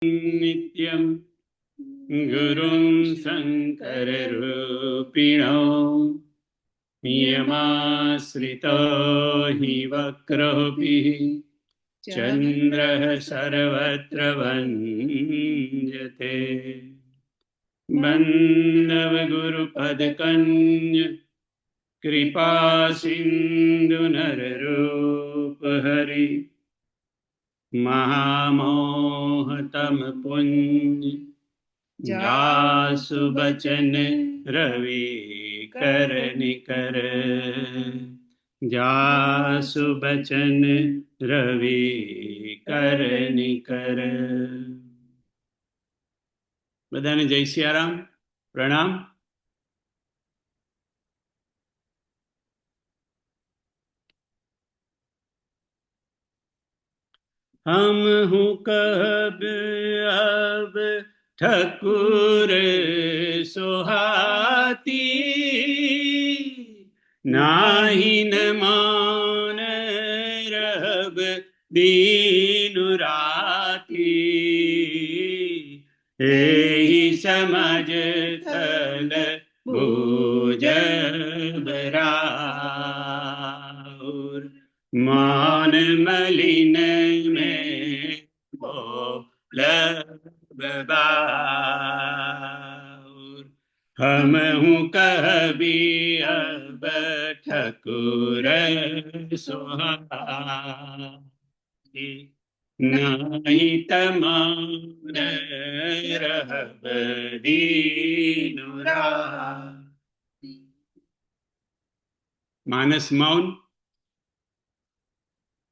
नित्यं गुरुं शङ्कररूपिणो नियमाश्रितो हि वक्रोऽपि चन्द्रः सर्वत्र वन्द्यते। बन्धवगुरुपदकन्य कृपा सिन्धु नररूपहरि महामोहतम पुण्य जासु बचन रवि कर निकर जासु बचन रवि कर निकर। बधाने जय सियाराम, प्रणाम। हम हूँ कब अब ठकुर सोहाती, नाही न मान रहब दीनु राती। एहि समझ थल भुज बराउर, मान मलिन में बोल बबाउर। हम हूँ कभी अब ठकुर सोहाती, नाही तमान रहब दीनु राती। માનસ મૌન.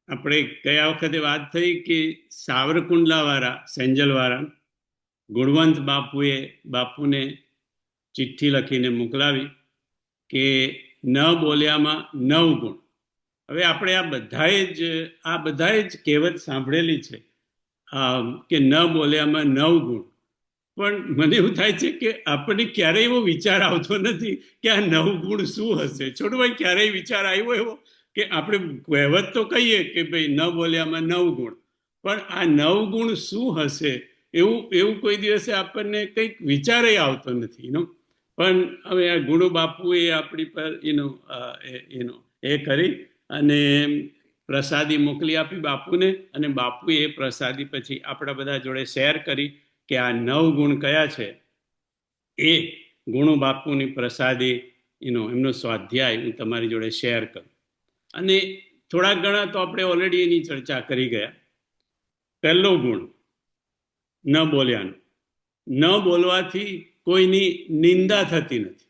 આપણે ગયા વખતે વાત થઈ કે સાવરકુંડલા વાળા સેંજલ વાળા ગુણવંત બાપુને ચિઠ્ઠી લખીને મોકલાવી કે ન બોલ્યામાં 9 ગુણ. હવે આપણે આ બધાએ જ કહેવત સાંભળેલી છે કે ન બોલ્યામાં 9 ગુણ. પણ મને એવું થાય છે કે આપણને ક્યારેય એવો વિચાર આવતો નથી કે આ 9 ગુણ શું હશે. છોડભાઈ, ક્યારેય વિચાર આવ્યો એવો કે આપણે કહેવત તો કહીએ કે ભાઈ ન બોલ્યામાં 9 ગુણ, પણ આ 9 ગુણ શું હશે એવું કોઈ દિવસે આપણને કંઈક વિચારે આવતો નથી. પણ હવે આ ગુણુ બાપુએ આપણી પર એ કરી અને પ્રસાદી મોકલી આપી બાપુને, અને બાપુએ એ પ્રસાદી પછી આપણા બધા જોડે શેર કરી કે આ 9 ગુણ કયા છે. એ ગુણુ બાપુની પ્રસાદી એમનો સ્વાધ્યાય હું તમારી જોડે શેર કરું. અને થોડાક ઘણા તો આપણે ઓલરેડી એની ચર્ચા કરી ગયા. પહેલો ગુણ ન બોલ્યાનો. ન બોલવાથી કોઈની નિંદા થતી નથી.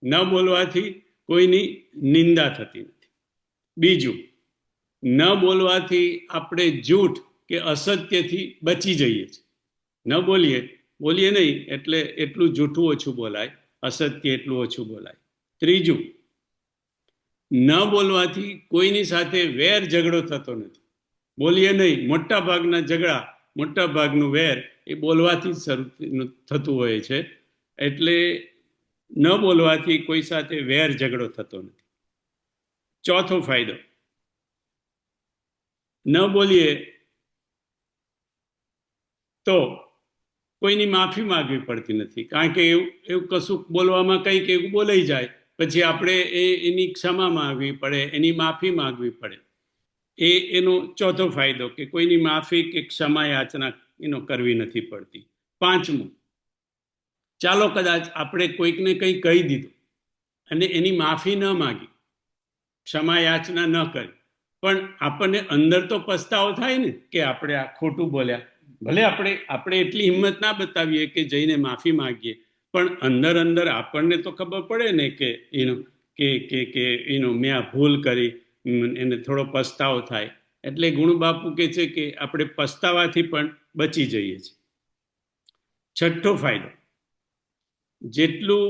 ન બોલવાથી કોઈની નિંદા થતી નથી. બીજું, ન બોલવાથી આપણે જૂઠ કે અસત્યથી બચી જઈએ છીએ. ન બોલીએ નહીં એટલે એટલું જૂઠું ઓછું બોલાય, અસત્ય એટલું ઓછું બોલાય. ત્રીજું, ન બોલવાથી કોઈની સાથે વેર ઝઘડો થતો નથી. બોલીએ નહીં, મોટા ભાગના ઝઘડા, મોટા ભાગનું વેર એ બોલવાથી જ શરૂ થતું હોય છે. એટલે ન બોલવાથી કોઈ સાથે વેર ઝઘડો થતો નથી. ચોથો ફાયદો, ન બોલીએ તો કોઈની માફી માંગવી પડતી નથી. કારણ કે એવું કશું બોલવામાં કંઈક એવું બોલાઈ જાય પછી આપણે એની ક્ષમા માંગવી પડે, એની માફી માંગવી પડે. એનો ચોથો ફાયદો કે કોઈની માફી કે ક્ષમા યાચના કરવી નથી પડતી. પાંચમું, ચાલો કદાચ આપણે કોઈકને કંઈ કહી દીધું અને એની માફી ન માગી, ક્ષમા યાચના ન કરી, પણ આપણને અંદર તો પસ્તાવો થાય ને કે આપણે આ ખોટું બોલ્યા. ભલે આપણે એટલી હિંમત ના બતાવીએ કે જઈને માફી માંગીએ, પણ અંદર આપણને તો ખબર પડે ને કે મેં આ ભૂલ કરી, એને થોડો પસ્તાવો થાય. એટલે ગુણુ બાપુ કહે છે કે આપણે પસ્તાવાથી પણ બચી જઈએ છીએ. છઠ્ઠો ફાયદો, જેટલું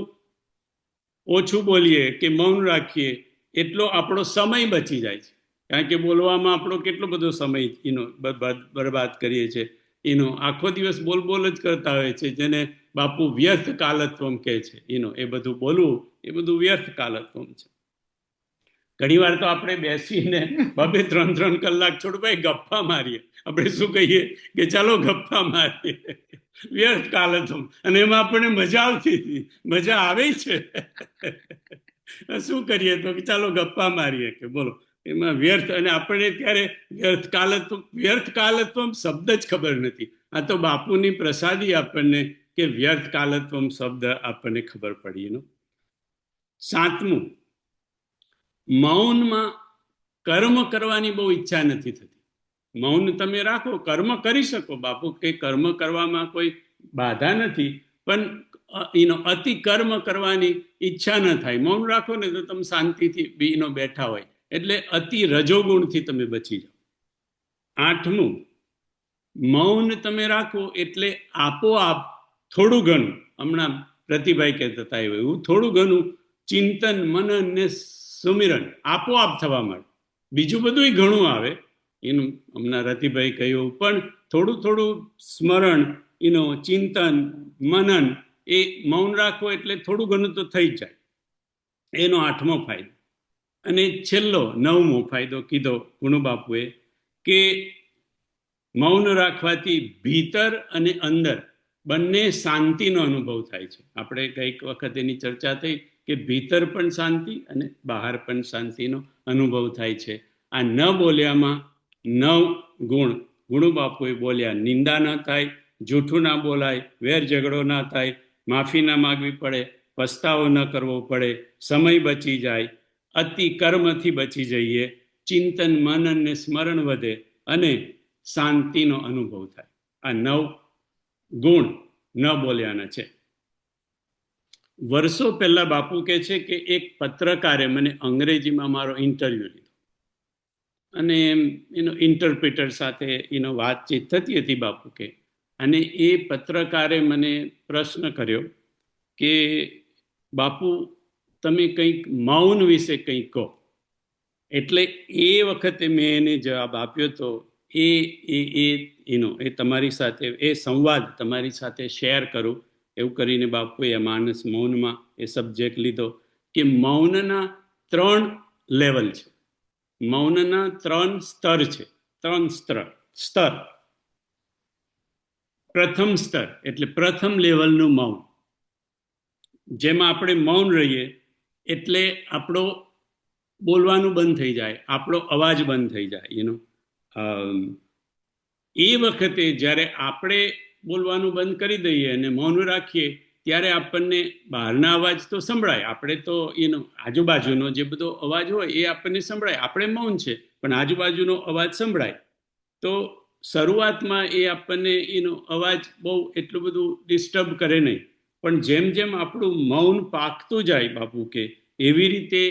ઓછું બોલીએ કે મૌન રાખીએ એટલો આપણો સમય બચી જાય છે. કારણ કે બોલવામાં આપણો કેટલો બધો સમય બરબાદ કરીએ છીએ. આખો દિવસ બોલ જ કરતા હોય છે, જેને બાપુ વ્યર્થ કાલત્વમ કહે છે. એ બધું બોલવું એ બધું વ્યર્થ કાલત્વમ છે. ઘણી વાર તો આપણે બેસીને 2-3 કલાક છોડભાઈ ગપ્પા મારીએ. આપણે શું કહીએ કે ચાલો ગપ્પા મારીએ, વ્યર્થ કાલથમ, અને એમાં આપણને મજા આવતી હતી, મજા આવે છે. શું કરીએ તો કે ચાલો ગપ્પા મારીએ, કે બોલો એમાં વ્યર્થ. અને આપણને ત્યારે વ્યર્થ કાલત્વમ શબ્દ જ ખબર નથી. આ તો બાપુની પ્રસાદી આપણને કે વ્યર્થ કાલત્વમ શબ્દ આપણને ખબર પડી એનો. 7મું, મૌનમાં કર્મ કરવાની બહુ ઈચ્છા નથી થતી. મૌન તમે રાખો, કર્મ કરી શકો બાપુ, કે કર્મ કરવામાં કોઈ બાધા નથી, પણ અતિ કર્મ કરવાની ઈચ્છા ન થાય. મૌન રાખો ને તો તમે શાંતિથી બેઠા હોય, એટલે અતિ રજોગુણથી તમે બચી જાઓ. 8મું, મૌન તમે રાખો એટલે આપોઆપ થોડું ઘણું, હમણાં પ્રતિભાઈ કહેતા હતા એવું, થોડું ઘણું ચિંતન, મનન ને સુમિરન આપોઆપ થવા મળે. બીજું બધું ઘણું આવે એનું, હમણાં રતિભાઈ કહ્યું, પણ થોડું થોડું સ્મરણ, ચિંતન, મનન, એ મૌન રાખો એટલે થોડું ઘણું તો થઈ જ જાય. એનો 8મો ફાયદો. અને છેલ્લો 9મો ફાયદો કીધો ગુણુબાપુએ, કે મૌન રાખવાથી ભીતર અને અંદર બંને શાંતિનો અનુભવ થાય છે. આપણે કઈક વખત એની ચર્ચા થઈ કે ભીતર પણ શાંતિ અને બહાર પણ શાંતિનો અનુભવ થાય છે. આ ન બોલ્યામાં 9 ગુણ ગુણુબાપુએ બોલ્યા. નિંદા ન થાય, જૂઠું ના બોલાય, વેર ઝઘડો ના થાય, માફી ના માગવી પડે, પસ્તાવો ન કરવો પડે, સમય બચી જાય, અતિ કર્મથી બચી જઈએ, ચિંતન, મનન ને સ્મરણ વધે, અને શાંતિનો અનુભવ થાય. આ 9 ગુણ ન બોલ્યાના છે. વર્ષો પહેલા બાપુ કહે છે કે એક પત્રકારે મને અંગ્રેજીમાં મારો ઇન્ટરવ્યુ લીધો, અને ઇન્ટરપ્રિટર સાથે વાતચીત થતી હતી બાપુ કે. અને એ પત્રકારે મને પ્રશ્ન કર્યો કે બાપુ તમે કંઈક મૌન વિશે કંઈક કહો. એટલે એ વખતે મેં એને જવાબ આપ્યો તો એ તમારી સાથે એ સંવાદ તમારી સાથે શેર કરું એવું કરીને બાપુએ માનસ મૌનમાં એ સબ્જેક્ટ લીધો કે મૌનના 3 લેવલ છે, મૌનના 3 સ્તર છે. 3 સ્તર. પ્રથમ સ્તર એટલે પ્રથમ લેવલનું મૌન, જેમાં આપણે મૌન રહીએ એટલે આપણો બોલવાનું બંધ થઈ જાય, આપણો અવાજ બંધ થઈ જાય. એ વખતે જ્યારે આપણે બોલવાનું બંધ કરી દઈએ અને મૌન રાખીએ ત્યારે આપણને બહારના અવાજ તો સંભળાય, આપણે તો આજુબાજુનો જે બધો અવાજ હોય એ આપણને સંભળાય. આપણે મૌન છે પણ આજુબાજુનો અવાજ સંભળાય. તો શરૂઆતમાં એ આપણને અવાજ બહુ એટલું બધું ડિસ્ટર્બ કરે નહીં, પણ જેમ જેમ આપણું મૌન પાકતું જાય બાપુ કે એવી રીતે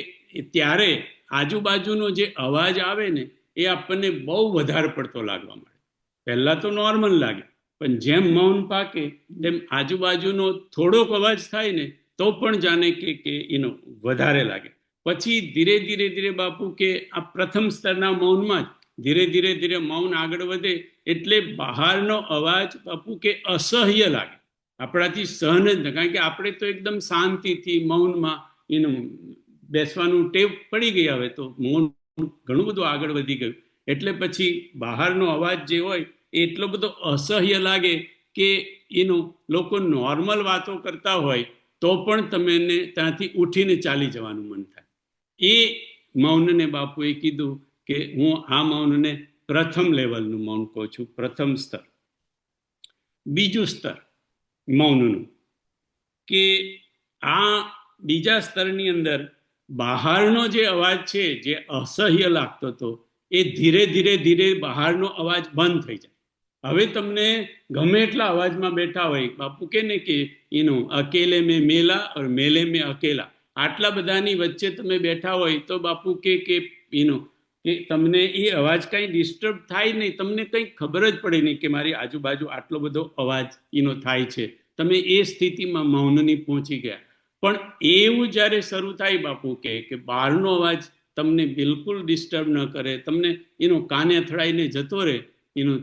ત્યારે આજુબાજુનો જે અવાજ આવે ને એ આપણને બહુ વધારે પડતો લાગવા માંડે. પહેલા તો નોર્મલ લાગે, પણ જેમ મૌન પાકે તેમ આજુબાજુનો થોડોક અવાજ થાય ને તો પણ જાણે કે વધારે લાગે. પછી ધીરે ધીરે બાપુ કે આ પ્રથમ સ્તરના મૌનમાં જ ધીરે ધીરે મૌન આગળ વધે એટલે બહારનો અવાજ બાપુ કે અસહ્ય લાગે, આપણાથી સહન જ ન, કારણ કે આપણે તો એકદમ શાંતિથી મૌનમાં બેસવાનું ટેવ પડી ગઈ. હવે તો મૌન ઘણું બધું આગળ વધી ગયું, એટલે પછી બહારનો અવાજ જે હોય એટલો બધો અસહ્ય લાગે કે લોકો નોર્મલ વાતો કરતા હોય તો પણ તમને ત્યાંથી ઉઠીને ચાલી જવાનું મન થાય. એ મૌનને બાપુએ કીધું કે હું આ મૌનને પ્રથમ લેવલનું મૌન કહું છું, પ્રથમ સ્તર. બીજું સ્તર મૌનનું કે આ બીજા સ્તરની અંદર બહારનો જે અવાજ છે જે અસહ્ય લાગતો હતો એ ધીરે ધીરે બહારનો અવાજ બંધ થઈ જાય. હવે તમને ગમે એટલા અવાજમાં બેઠા હોય, બાપુ કે ને કે અકેલે મેં મેલા और મેલે મેં અકેલા, આટલા બધાની વચ્ચે તમે બેઠા હોય તો બાપુ કે તમને એ અવાજ કઈ ડિસ્ટર્બ થાય નહીં, તમને કંઈ ખબર જ પડે નહીં કે મારી આજુબાજુ આટલો બધો અવાજ થાય છે. તમે એ સ્થિતિમાં મૌનની પહોંચી ગયા. પણ એવું જ્યારે શરૂ થાય બાપુ કે બહારનો અવાજ તમને બિલકુલ ડિસ્ટર્બ ન કરે, તમને કાને અથડાઈને જતો રહે,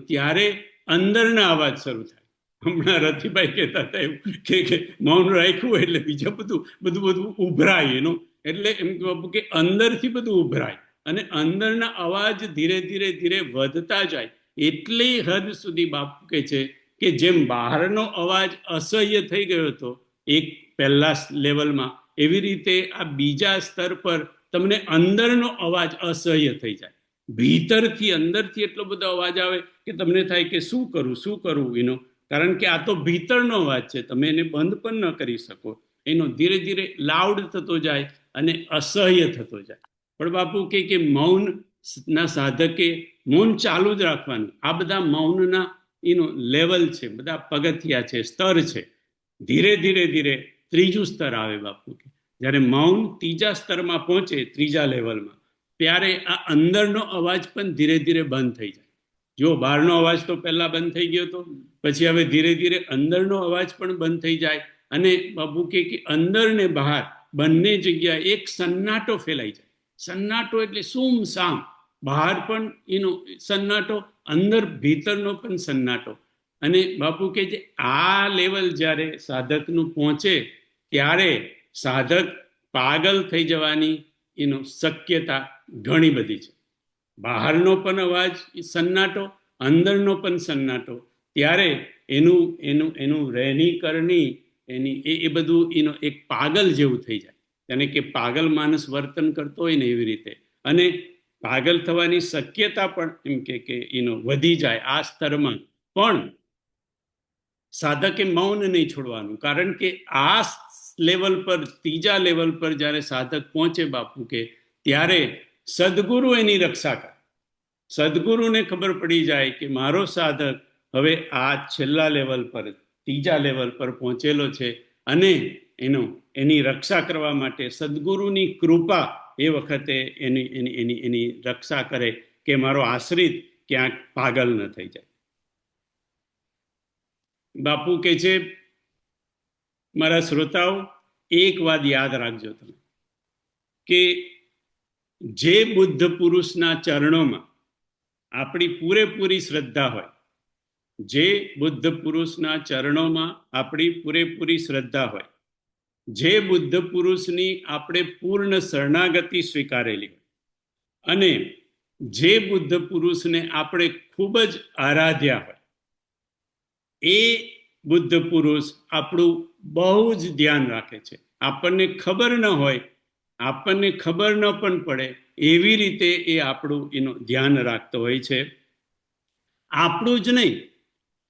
ત્યારે અંદરના અવાજ શરૂ થાય. હમણાં રતિભાઈ કહેતા હતા એવું કે મૌન રાખ્યું એટલે બીજા બધું ઉભરાય, એટલે એમ કે બાપુ કે અંદરથી બધું ઉભરાય અને અંદરના અવાજ ધીરે ધીરે ધીરે વધતા જાય. એટલી હદ સુધી બાપુ કે છે કે જેમ બહારનો અવાજ અસહ્ય થઈ ગયો હતો એક પહેલા લેવલમાં, એવી રીતે આ બીજા સ્તર પર તમને અંદરનો અવાજ અસહ્ય થઈ જાય. ભીતરથી અંદરથી એટલો બધો અવાજ આવે કે તમને થાય કે શું કરવું એનો, કારણ કે આ તો ભીતરનો અવાજ છે, તમે એને બંધ પણ ન કરી શકો. એનો ધીરે ધીરે લાઉડ થતો જાય અને અસહ્ય થતો જાય. પણ બાપુ કે મૌન ના સાધકે મૌન ચાલુ જ રાખવાનું. આ બધા મૌનના એનો લેવલ છે, બધા પગથિયા છે, સ્તર છે. ધીરે ધીરે ધીરે ત્રીજું સ્તર આવે બાપુ કે જ્યારે મૌન ત્રીજા સ્તરમાં પહોંચે, ત્રીજા લેવલમાં, ત્યારે આ અંદરનો અવાજ પણ ધીરે ધીરે બંધ થઈ જાય. જો બહારનો અવાજ તો પહેલા બંધ થઈ ગયો હતો, પછી હવે ધીરે ધીરે અંદરનો અવાજ પણ બંધ થઈ જાય અને બાપુ કે અંદર ને બહાર બંને જગ્યાએ એક સન્નાટો ફેલાઈ જાય. સન્નાટો એટલે સુમ સામ, બહાર પણ એનો સન્નાટો, અંદર ભીતરનો પણ સન્નાટો. અને બાપુ કે જે આ લેવલ જ્યારે સાધકનું પહોંચે ત્યારે સાધક પાગલ થઈ જવાની એનો શક્યતા ઘણી બધી છે. બહારનો પણ અવાજ સન્નાટો, અંદરનો પણ સન્નાટો, ત્યારે એનું એનું એનું રહેણી કરણી એની એ બધું એનો એક પાગલ જેવું થઈ જાય. તેને કે પાગલ માણસ વર્તન કરતો હોય ને એવી રીતે. અને પાગલ થવાની શક્યતા પણ એમ કે એનો વધી જાય આ સ્તરમાં. પણ સાધકે મૌન નહીં છોડવાનું, કારણ કે આ લેવલ પર, ત્રીજા લેવલ પર જ્યારે સાધક પહોંચે બાપુ કે ત્યારે સદગુરુ એની રક્ષા કરે. સદગુરુને ખબર પડી જાય કે મારો સાધક હવે આ છેલ્લા લેવલ પર, ત્રીજા લેવલ પર પહોંચેલો છે અને એની રક્ષા કરવા માટે સદગુરુની કૃપા એ વખતે એની રક્ષા કરે કે મારો આશ્રિત ક્યાંક પાગલ ન થઈ જાય. બાપુ કે છે, મારા શ્રોતાઓ, એક વાત યાદ રાખજો તમે કે જે બુદ્ધ પુરુષના ચરણોમાં આપણી પૂરેપૂરી શ્રદ્ધા હોય, જે બુદ્ધ પુરુષના ચરણોમાં આપણી પૂરેપૂરી શ્રદ્ધા હોય, જે બુદ્ધ પુરુષની આપણે પૂર્ણ શરણાગતિ સ્વીકારેલી હોય અને જે બુદ્ધ પુરુષને આપણે ખૂબ જ આરાધ્યા હોય, એ બુદ્ધ પુરુષ આપણું બહુ જ ધ્યાન રાખે છે. આપણને ખબર ન હોય, આપણને ખબર ન પણ પડે એવી રીતે એ આપણું એનું ધ્યાન રાખતો હોય છે. આપણું જ નહીં,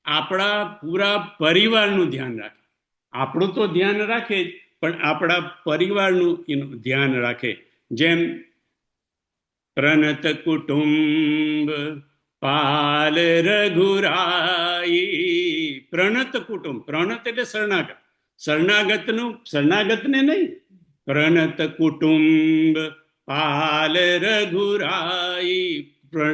આપણા પૂરા પરિવારનું ધ્યાન રાખે. આપણું તો ધ્યાન રાખે જ, પણ આપણા પરિવારનું એનું ધ્યાન રાખે. જેમ પ્રણત કુટુંબ પાલ રઘુરાઈ. પ્રણત કુટુંબ, પ્રણત એટલે શરણાગત, શરણાગતને નહીં, પ્રણત કુટુંબ પાલ રઘુરાઈ.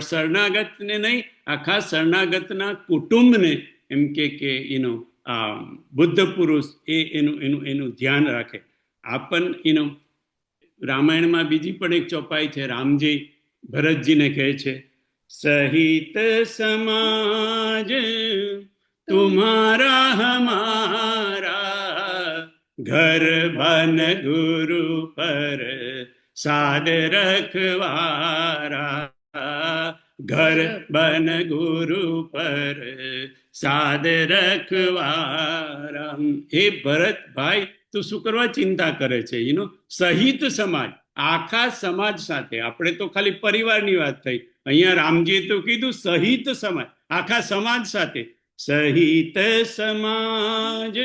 શરણાગતને નહીં, આખા શરણાગતના કુટુંબને એમ કે એનો આ બુદ્ધ પુરુષ એનું ધ્યાન રાખે. એનો રામાયણમાં બીજી પણ એક ચોપાઈ છે. રામજી ભરતજીને કહે છે, સહિત સમાજ તુમ્હારા હમારા, ઘર બન ગુરુ પર સાદ રખવારા, ઘર બન ગુરુ પર સાદ રખવારા. હે ભરતભાઈ, તું શું કરવા ચિંતા કરે છે? સહિત સમાજ, આખા સમાજ સાથે. આપણે તો ખાલી પરિવારની વાત થઈ, અહીંયા રામજીએ તો કીધું સહિત સમાજ, આખા સમાજ સાથે. સહિત સમાજ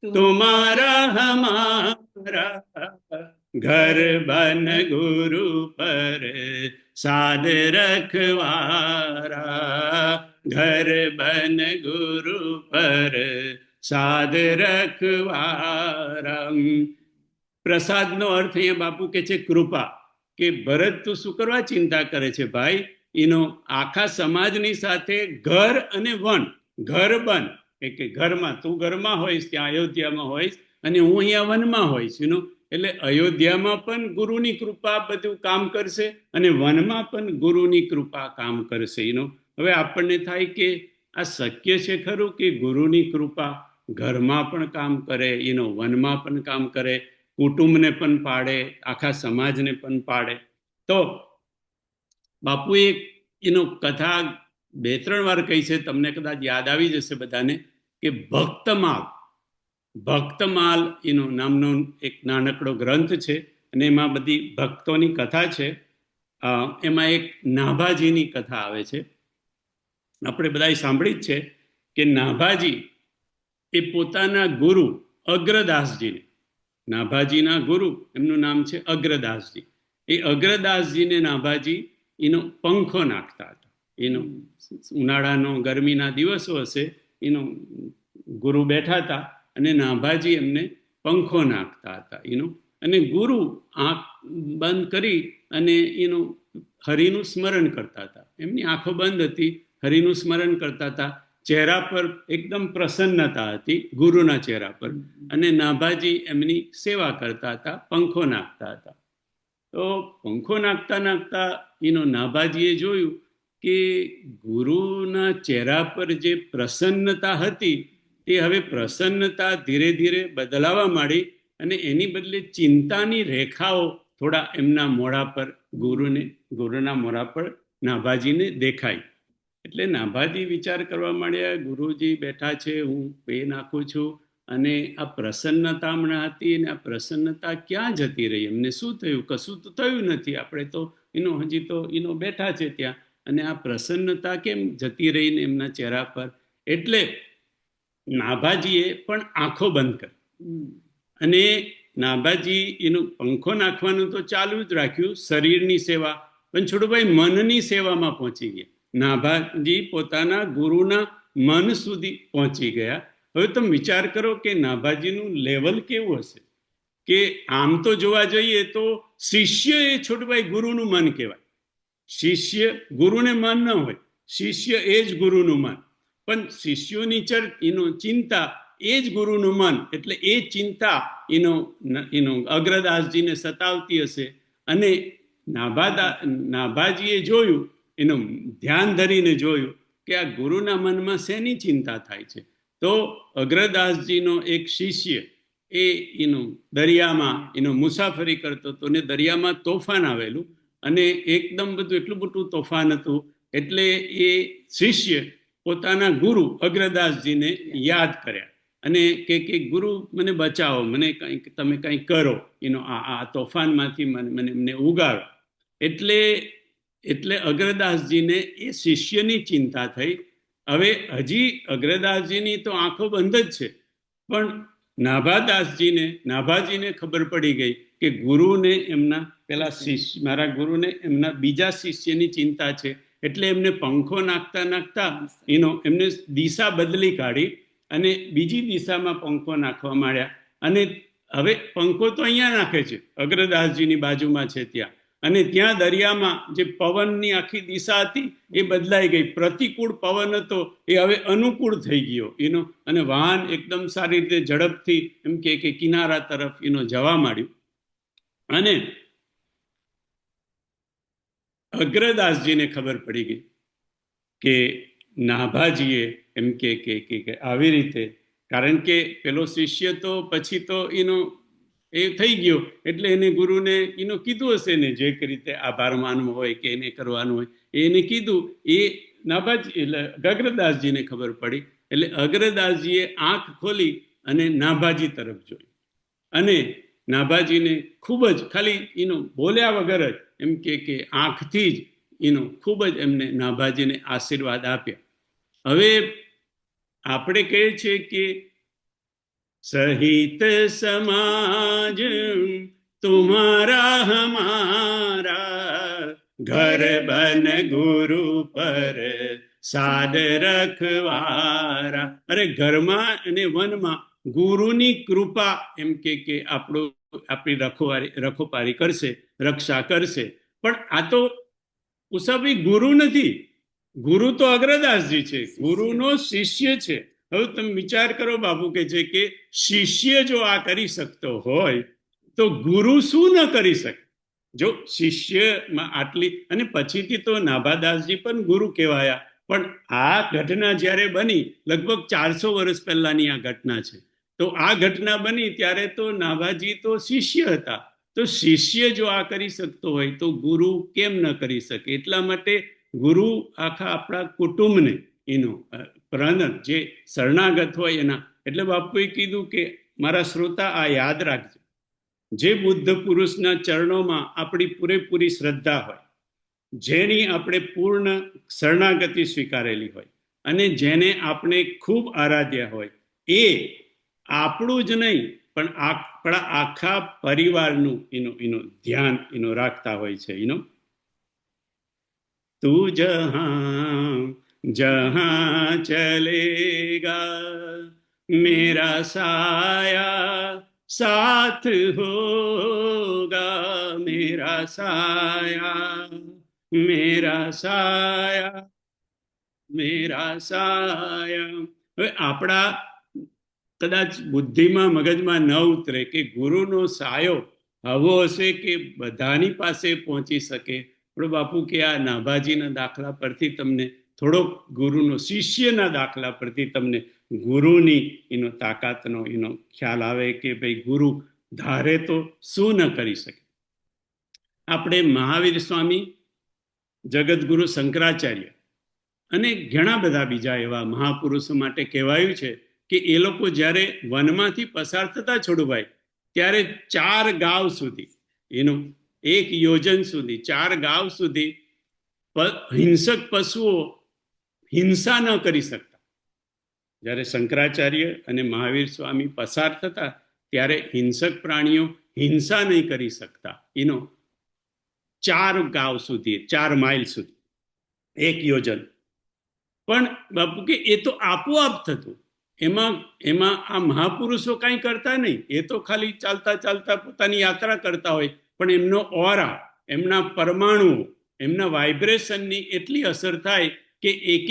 તુમ્હારા હમારા, ઘર બન ગુરુ પર સાદ રખવારા, ઘર બન ગુરુ પર સાદ રખવારા. પ્રસાદનો અર્થ અહીંયા બાપુ કે છે કૃપા. કે ભરત, તું શું કરવા ચિંતા કરે છે ભાઈ? આખા સમાજની સાથે ઘર અને વન, ઘર બન કે ઘરમાં, તું ઘરમાં હોઈશ, ત્યાં અયોધ્યામાં હોઈશ, અને હું અહીંયા વનમાં હોઈશ. એટલે અયોધ્યામાં પણ ગુરુની કૃપા બધું કામ કરશે અને વનમાં પણ ગુરુની કૃપા કામ કરશે. હવે આપણને થાય કે આ શક્ય છે ખરું કે ગુરુની કૃપા ઘરમાં પણ કામ કરે, વનમાં પણ કામ કરે? કુટુંબને પણ પાડે, આખા સમાજને પણ પાડે. તો બાપુએ એનો કથા 2-3 વાર કહી છે, તમને કદાચ યાદ આવી જશે બધાને, કે ભક્તમાલ એનો નામનો એક નાનકડો ગ્રંથ છે, અને એમાં બધી ભક્તોની કથા છે. એમાં એક નાભાજીની કથા આવે છે. આપણે બધાએ સાંભળી જ છે કે નાભાજી એ પોતાના ગુરુ અગ્રદાસજીને, નાભાજીના ગુરુ એમનું નામ છે અગ્રદાસજી, એ અગ્રદાસજીને નાભાજી એનો પંખો નાખતા હતા. એનો ઉનાળાનો ગરમીના દિવસો હશે, એનો ગુરુ બેઠા હતા અને નાભાજી એમને પંખો નાખતા હતા એનો, અને ગુરુ આંખ બંધ કરી અને એનું હરિનું સ્મરણ કરતા હતા. એમની આંખો બંધ હતી, હરિનું સ્મરણ કરતા હતા. ચહેરા પર એકદમ પ્રસન્નતા હતી ગુરુના ચહેરા પર, અને નાભાજી એમની સેવા કરતા હતા, પંખો નાખતા હતા. તો પંખો નાખતા નાખતા એનો નાભાજીએ જોયું કે ગુરુના ચહેરા પર જે પ્રસન્નતા હતી તે હવે પ્રસન્નતા ધીરે ધીરે બદલાવા માંડી, અને એની બદલે ચિંતાની રેખાઓ થોડા એમના મોઢા પર, ગુરુના મોઢા પર નાભાજીને દેખાય. એટલે નાભાજી વિચાર કરવા માંડ્યા, ગુરુજી બેઠા છે, હું એ નાખું છું, અને આ પ્રસન્નતા હમણાં હતી, અને આ પ્રસન્નતા ક્યાં જતી રહી? એમને શું થયું? કશું તો થયું નથી, આપણે તો હજી તો બેઠા છે ત્યાં, અને આ પ્રસન્નતા કેમ જતી રહીને એમના ચહેરા પર? એટલે નાભાજીએ પણ આંખો બંધ કરી, અને નાભાજી એનો પંખો નાખવાનું તો ચાલુ જ રાખ્યું, શરીરની સેવા, પણ છોડુભાઈ મનની સેવામાં પહોંચી ગયા. નાભાજી પોતાના ગુરુના મન સુધી પહોંચી ગયા. હવે તમે વિચાર કરો કે નાભાજીનું લેવલ કેવું હશે, કે આમ તો જોવા જઈએ તો શિષ્ય એ છોટભાઈ ગુરુનું મન કહેવાય. શિષ્ય ગુરુને મન ન હોય, શિષ્ય એ જ ગુરુનું મન, પણ શિષ્યોની ચિંતા એ જ ગુરુનું મન, એટલે એ ચિંતા એનો અગ્રદાસજીને સતાવતી હશે. અને નાભાજીએ જોયું, એનું ધ્યાન ધરીને જોયું કે આ ગુરુના મનમાં શેની ચિંતા થાય છે. તો અગ્રદાસજીનો એક શિષ્ય એનો દરિયામાં મુસાફરી કરતો હતો, ને દરિયામાં તોફાન આવેલું, અને એકદમ બધું એટલું બધું તોફાન હતું, એટલે એ શિષ્ય પોતાના ગુરુ અગ્રદાસજીને યાદ કર્યા, અને કે ગુરુ મને બચાવો, મને તમે કંઈક કરો, આ તોફાનમાંથી મને ઉગારો. એટલે અગ્રદાસજીને એ શિષ્યની ચિંતા થઈ. હવે હજી અગ્રદાસજીની તો આંખો બંધ જ છે, પણ નાભાજીને ખબર પડી ગઈ કે ગુરુને મારા ગુરુને એમના બીજા શિષ્યની ચિંતા છે. એટલે એમને પંખો નાખતા નાખતા એમને દિશા બદલી કાઢી, અને બીજી દિશામાં પંખો નાખવા માંડ્યા. અને હવે પંખો તો અહીંયા નાખે છે, અગ્રદાસજીની બાજુમાં છે ત્યાં, અને ત્યાં દરિયામાં જે પવનની આખી દિશા હતી એ બદલાઈ ગઈ. પ્રતિકૂળ પવન હતો એ હવે અનુકૂળ થઈ ગયો અને વાહન એકદમ સારી રીતે ઝડપથી એમ કે કિનારા તરફ જવા માંડ્યું. અને અગ્રદાસજીને ખબર પડી ગઈ કે નાભાજીએ એમ કે આવી રીતે, કારણ કે પેલો શિષ્ય તો પછી તો એ થઈ ગયો, એટલે એને ગુરુને કીધું હશે ને, જે રીતે આભાર માનવો હોય કે એને કરવાનું હોય એને કીધું. એ નાભાજી એટલે અગ્રદાસજીને ખબર પડી, એટલે અગ્રદાસજીએ આંખ ખોલી અને નાભાજી તરફ જોયું, અને નાભાજીને ખૂબ જ ખાલી બોલ્યા વગર જ એમ કે આંખથી જ ખૂબ જ એમને નાભાજીને આશીર્વાદ આપ્યા. હવે આપણે કહીએ છીએ કે સહિત સમાજ તુમ્હારા હમારા, ઘર બન ગુરુ પર સાદ રખવારા. અરે ઘરમાં અને વનમાં ગુરુની કૃપા એમ કે આપણી રખોપારી કરશે, રક્ષા કરશે. પણ આ તો ઉષાભાઈ ગુરુ નથી, ગુરુ તો અગ્રદાસજી છે, ગુરુનો શિષ્ય છે. હવે તમે વિચાર કરો, બાપુ કે છે કે શિષ્ય જો આ કરી શકતો હોય તો ગુરુ શું ન કરી શકે? જો શિષ્યમાં આટલી, અને પછીથી તો નાભાદાસજી પણ ગુરુ કહેવાયા. પણ આ ઘટના જ્યારે બની, લગભગ 400 વર્ષ પહેલાની આ ઘટના છે, તો આ ઘટના બની ત્યારે તો નાભાજી તો શિષ્ય હતા, તો શિષ્ય જો આ કરી શકતો હોય તો ગુરુ કેમ ન કરી શકે? એટલા માટે ગુરુ આખા આપણા કુટુંબને એનો પ્રાણ જે શરણાગત હોય એના, એટલે બાપુએ કીધું કે મારા શ્રોતા આ યાદ રાખજો, જે બુદ્ધ પુરુષના ચરણોમાં આપણી પૂરેપૂરી શ્રદ્ધા હોય, જેની આપણે પૂર્ણ શરણાગતિ સ્વીકારેલી હોય અને જેને આપણે ખૂબ આરાધ્યા હોય, એ આપણું જ નહીં પણ આપણા આખા પરિવારનું એનું ધ્યાન રાખતા હોય છે. તું જહાં જહાં ચલેગા મેરા સાયા साथ होगा, मेरा साया मेरा साया मेरा साया. હવે આપણા કદાચ બુદ્ધિમાં મગજમાં ન ઉતરે કે ગુરુનો સાયો આવો હશે કે બધાની પાસે પહોંચી શકે, પણ બાપુ કે આ નાભાજીના દાખલા પરથી તમને થોડોક ગુરુનો, શિષ્યના દાખલા પરથી તમને ગુરુની તાકાતનો ખ્યાલ આવે કે ભાઈ ગુરુ ધારે તો શું ન કરી શકે. આપણે મહાવીર સ્વામી, જગતગુરુ શંકરાચાર્ય અને ઘણા બધા બીજા એવા મહાપુરુષો માટે કહેવાયું છે કે એ લોકો જ્યારે વનમાંથી પસાર થતા છોડુભાઈ, ત્યારે 4 ગાવ સુધી, 1 યોજન સુધી, 4 ગાવ સુધી હિંસક પશુઓ હિંસા ન કરી શકતા. જ્યારે શંકરાચાર્ય અને મહાવીર સ્વામી પસાર થતા ત્યારે હિંસક પ્રાણીઓ હિંસા નહીં કરી શકતા. 4 ગાવ સુધી, 4 માઇલ સુધી, 1 યોજન. પણ બાપુ કે એ તો આપોઆપ થતું. એમાં આ મહાપુરુષો કાંઈ કરતા નહીં, એ તો ખાલી ચાલતા ચાલતા પોતાની યાત્રા કરતા હોય, પણ એમનો ઓરા, એમના પરમાણુઓ, એમના વાઇબ્રેશનની એટલી અસર થાય કે એક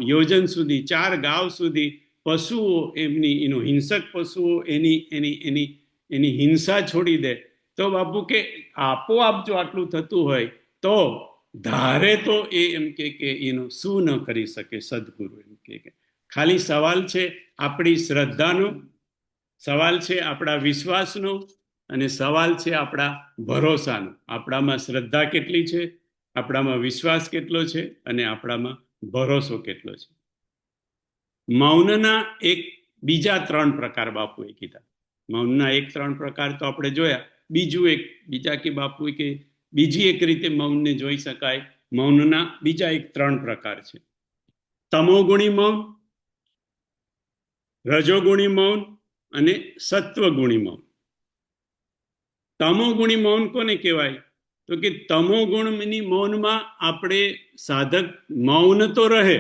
યોજન સુધી, 4 ગાવ સુધી પશુઓ એમની હિંસક પશુઓ એની હિંસા છોડી દે. તો બાપુ કે આપોઆપ જો આટલું થતું હોય તો ધારે તો એ એમ કે શું ન કરી શકે સદગુરુ. એમ કે ખાલી સવાલ છે આપણી શ્રદ્ધાનો, સવાલ છે આપણા વિશ્વાસનો, અને સવાલ છે આપણા ભરોસાનો. આપણામાં શ્રદ્ધા કેટલી છે, આપણામાં વિશ્વાસ કેટલો છે, અને આપણામાં ભરોસો કેટલો છે. મૌનના બીજા 3 પ્રકાર બાપુએ કીધા. મૌનના 3 પ્રકાર તો આપણે જોયા. બીજા કે બાપુ કે બીજી એક રીતે મૌનને જોઈ શકાય. મૌનના બીજા 3 પ્રકાર છે: તમોગુણી મૌન, રજોગુણી મૌન અને સત્વગુણી મૌન. તમોગુણી મૌન કોને કહેવાય? તો કે તમોગુણની મૌનમાં આપણે સાધક મૌન તો રહે,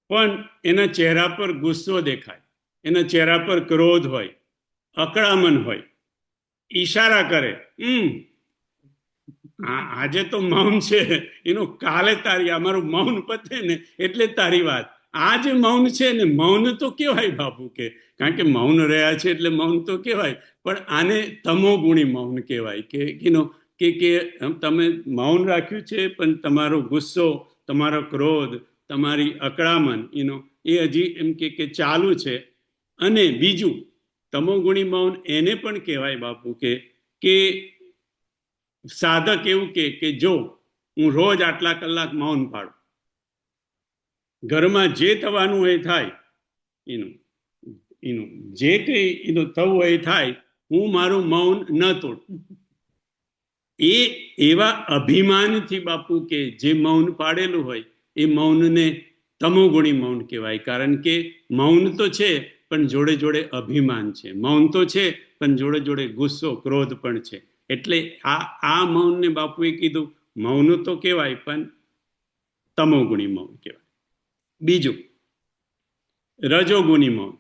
પણ એના ચહેરા પર ગુસ્સો દેખાય, એના ચહેરા પર ક્રોધ હોય, અકળામણ હોય, ઈશારા કરે, આજે તો મૌન છે, કાલે તારી, અમારું મૌન પતે ને એટલે તારી વાત. આ જે મૌન છે ને, મૌન તો કહેવાય બાપુ કે, કારણ કે મૌન રહ્યા છે એટલે મૌન તો કહેવાય, પણ આને તમોગુણી મૌન કહેવાય. કે તમે મૌન રાખ્યું છે પણ તમારો ગુસ્સો, તમારો ક્રોધ, તમારી અકળામણ એ હજી એમ કે ચાલુ છે. અને બીજું તમોગુણી મૌન એને પણ કહેવાય બાપુ કે સાધક એવું કે જો હું રોજ આટલા કલાક મૌન પાડું, ઘરમાં જે થવાનું હોય થાય, જે કંઈ થવું હોય થાય, હું મારું મૌન ન તોડું. એ એવા અભિમાનથી બાપુ કે જે મૌન પાડેલું હોય એ મૌનને તમોગુણી મૌન કહેવાય. કારણ કે મૌન તો છે પણ જોડે જોડે અભિમાન છે, મૌન તો છે પણ જોડે જોડે ગુસ્સો, ક્રોધ પણ છે. એટલે આ મૌનને બાપુએ કીધું મૌન તો કહેવાય પણ તમોગુણી મૌન કહેવાય. બીજું રજોગુણી મૌન.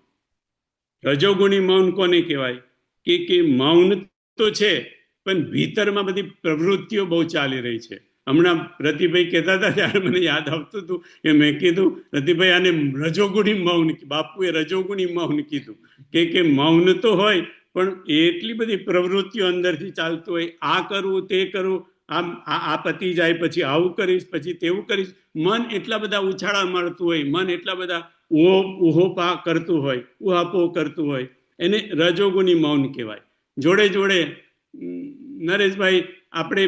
રજોગુણી મૌન કોને કહેવાય? કે મૌન તો છે પણ ભીતરમાં બધી પ્રવૃત્તિઓ બહુ ચાલી રહી છે. હમણાં રતિભાઈ કહેતા હતા ત્યારે મને યાદ આવતું હતું કે મેં કીધું રતિભાઈ આને રજોગુણી મૌન, બાપુએ રજોગુણી મૌન કીધું કે મૌન તો હોય પણ એટલી બધી પ્રવૃત્તિઓ અંદરથી ચાલતું હોય, આ કરવું, તે કરવું, આ પતી જાય પછી આવું કરીશ, પછી તેવું કરીશ. મન એટલા બધા ઉછાળા મારતું હોય, મન એટલા બધા ઉહો પા કરતું હોય, ઉહાપો કરતું હોય, એને રજોગુણી મૌન કહેવાય. જોડે જોડે નરેશભાઈ આપણે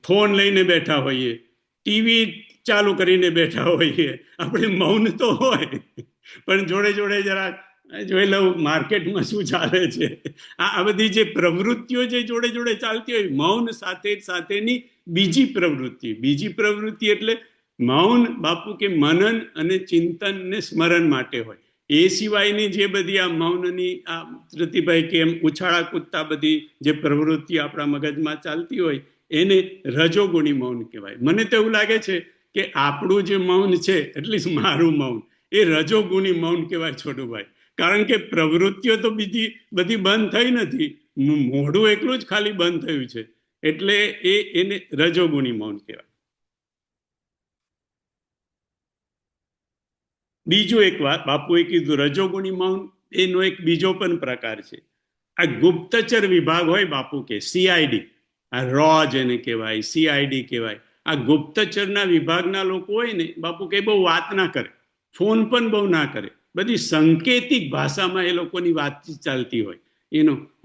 ફોન લઈને બેઠા હોઈએ, ટીવી ચાલુ કરીને બેઠા હોઈએ, આપણે મૌન તો હોય પણ જોડે જોડે જરા જોઈ લઉં માર્કેટમાં શું ચાલે છે. આ બધી જે પ્રવૃત્તિઓ જે જોડે જોડે ચાલતી હોય, મૌન સાથે સાથેની બીજી પ્રવૃત્તિ એટલે મૌન બાપુ કે મનન અને ચિંતન ને સ્મરણ માટે હોય. એ સિવાયની જે બધી આ મૌનની આ રતિભાઈ કે એમ ઉછાળા કૂદતા બધી જે પ્રવૃત્તિ આપણા મગજમાં ચાલતી હોય એને રજોગુણી મૌન કહેવાય. મને તો એવું લાગે છે કે આપણું જે મૌન છે, એટલીસ્ટ મારું મૌન, એ રજોગુણી મૌન કહેવાય છોટુભાઈ. કારણ કે પ્રવૃત્તિઓ તો બીજી બધી બંધ થઈ નથી, મોઢું એકલું જ ખાલી બંધ થયું છે, એટલે એને રજોગુણી મૌન કહેવાય. બીજું એક વાત બાપુએ કીધું, રજોગુણી મૌન એનો એક બીજો પણ પ્રકાર છે. આ ગુપ્તચર વિભાગ હોય બાપુ કે સીઆઈડી, આ રો જેને કહેવાય, સીઆઈડી કહેવાય. આ ગુપ્તચરના વિભાગના લોકો હોય ને બાપુ કે બહુ વાત ના કરે, ફોન પણ બહુ ના કરે, બધી સંકેતિક ભાષામાં એ લોકોની વાતચીત ચાલતી હોય.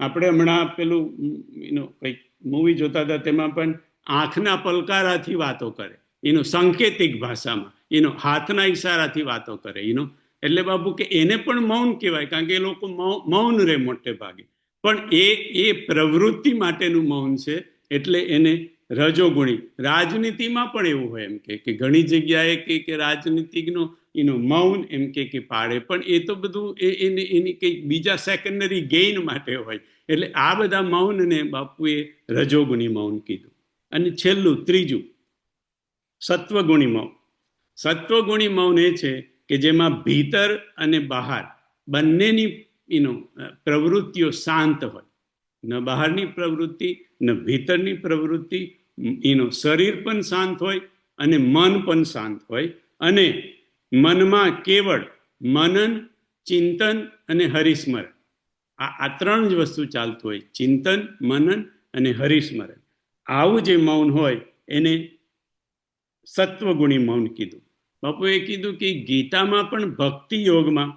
આપણે હમણાં પેલું કંઈક મૂવી જોતા હતા, તેમાં પણ આંખના પલકારાથી વાતો કરે, સંકેતિક ભાષામાં, હાથના ઈશારાથી વાતો કરે. એટલે બાપુ કે એને પણ મૌન કહેવાય, કારણ કે એ લોકો મૌન રહે મોટે ભાગે, પણ એ પ્રવૃત્તિ માટેનું મૌન છે, એટલે એને રજોગુણી. રાજનીતિમાં પણ એવું હોય એમ કે ઘણી જગ્યાએ કે રાજનીતિકનો મૌન એમ કે પાડે, પણ એ તો બધું એની કંઈક બીજા સેકન્ડરી ગેઇન માટે હોય. એટલે આ બધા મૌનને બાપુએ રજોગુણી મૌન કીધું. અને છેલ્લું ત્રીજું સત્વગુણી મૌન. સત્વગુણી મૌન એ છે કે જેમાં ભીતર અને બહાર બંનેની પ્રવૃત્તિઓ શાંત હોય, ન બહારની પ્રવૃત્તિ ન ભીતરની પ્રવૃત્તિ, શરીર પણ શાંત હોય અને મન પણ શાંત હોય, અને મનમાં કેવળ મનન, ચિંતન અને હરિસ્મરણ, આ ત્રણ જ વસ્તુ ચાલતું હોય, ચિંતન, મનન અને હરિસ્મરણ. આવું જે મૌન હોય એને સત્વગુણી મૌન કીધું. બાપુએ કીધું કે ગીતામાં પણ ભક્તિ યોગમાં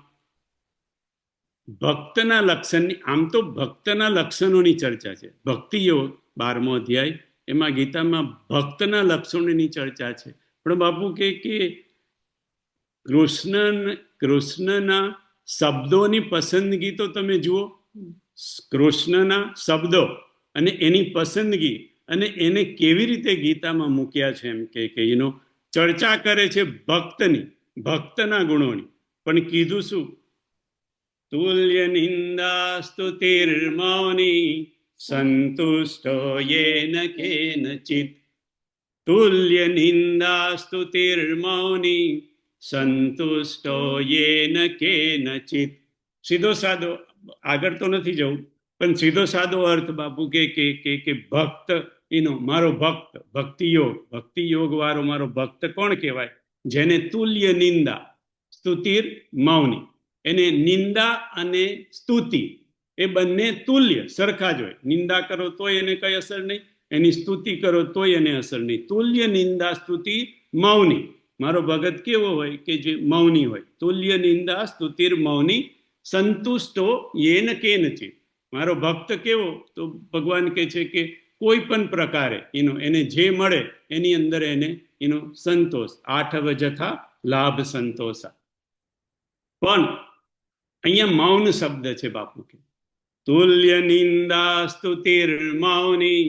ભક્તના લક્ષણની, આમ તો ભક્તના લક્ષણોની ચર્ચા છે. ભક્તિ યોગ 12મો અધ્યાય, એમાં ગીતામાં ભક્તના લક્ષણોની ચર્ચા છે. પણ બાપુ કે કૃષ્ણના શબ્દોની પસંદગી તો તમે જુઓ, કૃષ્ણના શબ્દો અને એની પસંદગી અને એને કેવી રીતે ગીતામાં મૂક્યા છે, એમ કે ચર્ચા કરે છે ભક્તના ગુણોની. પણ કીધું શું? તુલ્ય નિંદા સ્તુતિર્મૌની સંતુષ્ટો યેન કેનચિત. તુલ્ય નિંદા સ્તુતિર્મૌની સંતુષ્ટો યેન કેનચિત. સીધો સાદો, આગળ તો નથી જવું, પણ સીધો સાદો અર્થ બાપુ કે ભક્ત, મારો ભક્ત, ભક્તિ યોગ વાળો મારો ભક્ત કોણ કહેવાય? જેને તુલ્ય નિંદા સ્તુતિર મૌની, એને નિંદા અને સ્તુતિ એ બંને તુલ્ય સરખા જ હોય. નિંદા કરો તોય એને કઈ અસર નહીં, એની સ્તુતિ કરો તોય એને અસર નહીં. તુલ્ય નિંદા સ્તુતિ મૌની. મારો ભગત કેવો હોય કે જે મૌની હોય. તુલ્ય નિંદા સ્તુતિર મૌની સંતુષ્ટો યેન કેનચિત. મારો ભક્ત કેવો? તો ભગવાન કહે છે કે કોઈ પણ પ્રકારે એને જે મળે એની અંદર એને સંતોષ. આઠવ જથા લાભ સંતોષા. પણ અહીંયા મૌન શબ્દ છે બાપુ કે તુલ્ય નિંદા સ્તુતિર મૌની